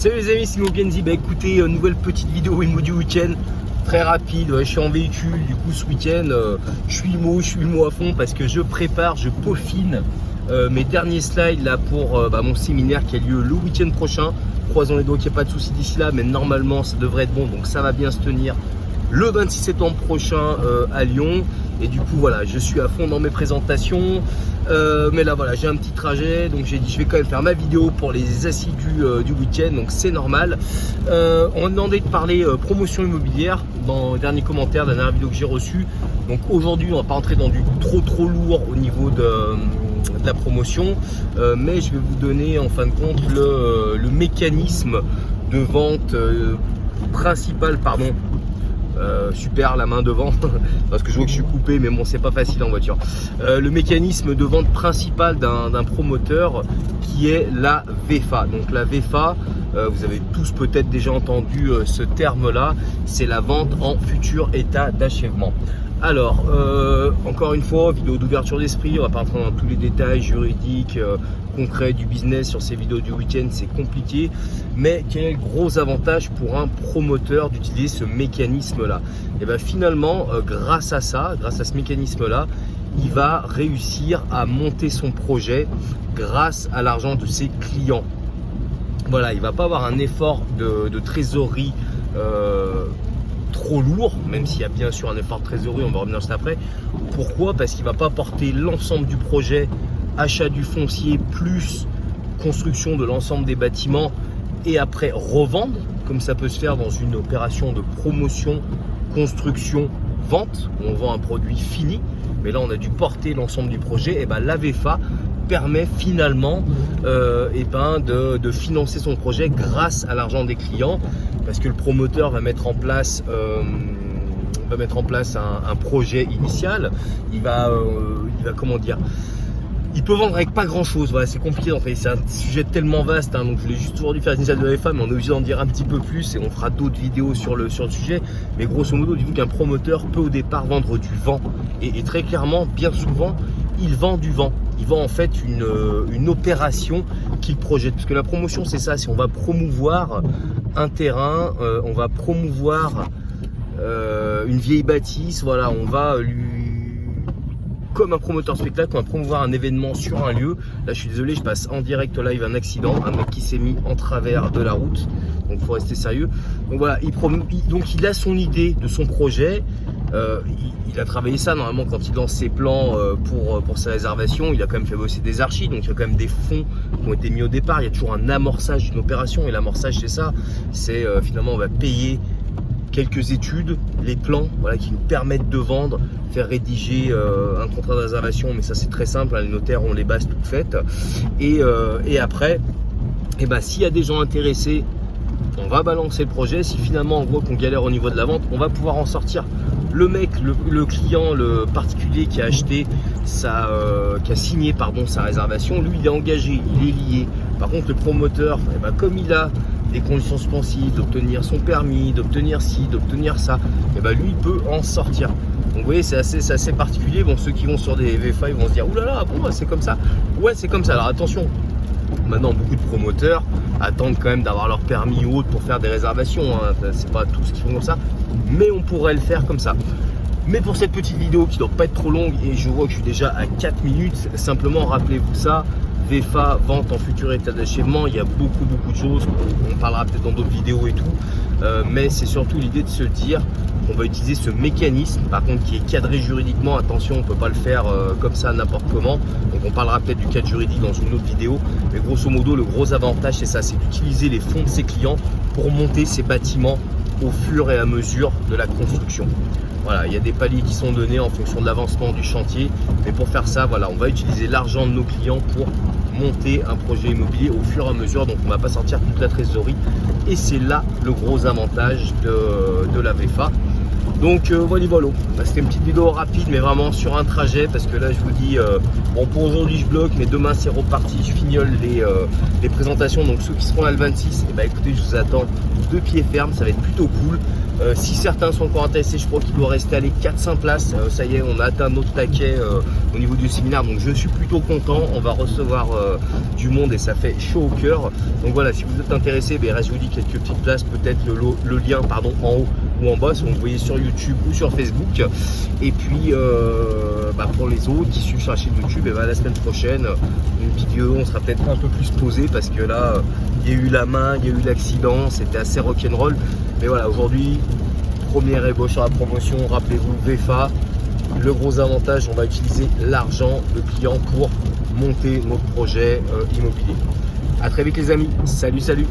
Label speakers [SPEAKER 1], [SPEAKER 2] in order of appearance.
[SPEAKER 1] Salut les amis, c'est Mogenzi. Bah écoutez, nouvelle petite vidéo Imo du week-end. Très rapide, je suis en véhicule, du coup ce week-end je suis IMO à fond parce que je prépare, je peaufine mes derniers slides là pour mon séminaire qui a lieu le week-end prochain. Croisons les doigts qu'il n'y a pas de soucis d'ici là, mais normalement ça devrait être bon, donc ça va bien se tenir le 26 septembre prochain à Lyon. Et du coup voilà, je suis à fond dans mes présentations, mais là voilà, j'ai un petit trajet, donc j'ai dit je vais quand même faire ma vidéo pour les assidus du week-end, donc c'est normal. On m'a demandé de parler promotion immobilière dans le dernier commentaire de la dernière vidéo que j'ai reçue. Donc aujourd'hui on va pas entrer dans du trop lourd au niveau de la promotion, mais je vais vous donner en fin de compte le mécanisme de vente principal, pardon. Super, la main devant parce que je vois que je suis coupé, mais bon c'est pas facile en voiture. Le mécanisme de vente principal d'un promoteur qui est la VFA. Donc la VFA, vous avez tous peut-être déjà entendu ce terme là, c'est la vente en futur état d'achèvement. Alors, encore une fois, vidéo d'ouverture d'esprit, on va pas rentrer dans tous les détails juridiques, concrets du business sur ces vidéos du week-end, c'est compliqué. Mais quel est le gros avantage pour un promoteur d'utiliser ce mécanisme-là? Et bien finalement, grâce à ça, grâce à ce mécanisme-là, il va réussir à monter son projet grâce à l'argent de ses clients. Voilà, il ne va pas avoir un effort de trésorerie trop lourd, même s'il y a bien sûr un effort de trésorerie, on va revenir juste après. Pourquoi? Parce qu'il ne va pas porter l'ensemble du projet, achat du foncier plus construction de l'ensemble des bâtiments et après revendre, comme ça peut se faire dans une opération de promotion, construction, vente, où on vend un produit fini. Mais là on a dû porter l'ensemble du projet. Et ben la VFA permet finalement de financer son projet grâce à l'argent des clients, parce que le promoteur va mettre en place un projet initial. Il va comment dire, il peut vendre avec pas grand chose. Voilà, c'est compliqué en fait, c'est un sujet tellement vaste, donc je voulais juste aujourd'hui faire l'initiale de la VFA, mais on est obligé d'en dire un petit peu plus et on fera d'autres vidéos sur le sujet. Mais grosso modo, dites-vous qu'un promoteur peut au départ vendre du vent, et très clairement, bien souvent, il vend du vent. Il vend en fait une opération qu'il projette. Parce que la promotion, c'est ça, c'est on va promouvoir un terrain, on va promouvoir une vieille bâtisse, voilà, on va comme un promoteur spectacle, on va promouvoir un événement sur un lieu. Là, je suis désolé, je passe en direct live un accident, un mec qui s'est mis en travers de la route, donc il faut rester sérieux. Donc voilà, donc il a son idée de son projet. Il a travaillé ça normalement quand il lance ses plans pour sa réservation. Il a quand même fait bosser des archis, donc il y a quand même des fonds qui ont été mis au départ. Il y a toujours un amorçage d'une opération, et l'amorçage c'est ça, c'est finalement on va payer quelques études, les plans, voilà, qui nous permettent de vendre, faire rédiger un contrat de réservation, mais ça c'est très simple, hein, les notaires ont les bases toutes faites. Et après, s'il y a des gens intéressés, on va balancer le projet. Si finalement on voit qu'on galère au niveau de la vente, on va pouvoir en sortir. Le mec, le client, le particulier qui a acheté qui a signé sa réservation, lui il est engagé, il est lié. Par contre le promoteur, comme il a des conditions suspensives, d'obtenir son permis, d'obtenir ci, d'obtenir ça, lui il peut en sortir. Donc vous voyez, c'est assez particulier. Bon, ceux qui vont sur des VFA, ils vont se dire oulala, bon c'est comme ça. Ouais, c'est comme ça. Alors attention, maintenant beaucoup de promoteurs attendent quand même d'avoir leur permis ou autre pour faire des réservations, hein. C'est pas tous qui font comme ça, mais on pourrait le faire comme ça. Mais pour cette petite vidéo qui ne doit pas être trop longue, et je vois que je suis déjà à 4 minutes, simplement rappelez-vous ça, VFA, vente en futur état d'achèvement, il y a beaucoup de choses, on parlera peut-être dans d'autres vidéos et tout, mais c'est surtout l'idée de se dire qu'on va utiliser ce mécanisme, par contre qui est cadré juridiquement. Attention, on ne peut pas le faire comme ça n'importe comment, donc on parlera peut-être du cadre juridique dans une autre vidéo, mais grosso modo le gros avantage c'est ça, c'est d'utiliser les fonds de ses clients pour monter ces bâtiments au fur et à mesure de la construction. Voilà, il y a des paliers qui sont donnés en fonction de l'avancement du chantier, mais pour faire ça, voilà, on va utiliser l'argent de nos clients pour monter un projet immobilier au fur et à mesure, donc on ne va pas sortir toute la trésorerie, et c'est là le gros avantage de la VFA. Donc voilà. Bah, c'était une petite vidéo rapide mais vraiment sur un trajet, parce que là je vous dis bon, pour aujourd'hui je bloque, mais demain c'est reparti, je fignole les présentations. Donc ceux qui seront là le 26, et bah écoutez, je vous attends de pied ferme, ça va être plutôt cool. Si certains sont encore intéressés, je crois qu'il doit rester à les 4-5 places. Ça y est, on a atteint notre taquet au niveau du séminaire, donc je suis plutôt content. On va recevoir du monde et ça fait chaud au cœur. Donc voilà, si vous êtes intéressé, je vous dis quelques petites places, peut-être le lien pardon, en haut ou en bas, si vous voyez sur YouTube ou sur Facebook. Et puis pour les autres qui suivent sur la chaîne YouTube, la semaine prochaine, une vidéo, on sera peut-être un peu plus posé, parce que là, il y a eu la main, il y a eu l'accident, c'était assez rock'n'roll. Mais voilà, aujourd'hui, première ébauche sur la promotion, rappelez-vous, VEFA. Le gros avantage, on va utiliser l'argent de client pour monter notre projet immobilier. A très vite les amis, salut.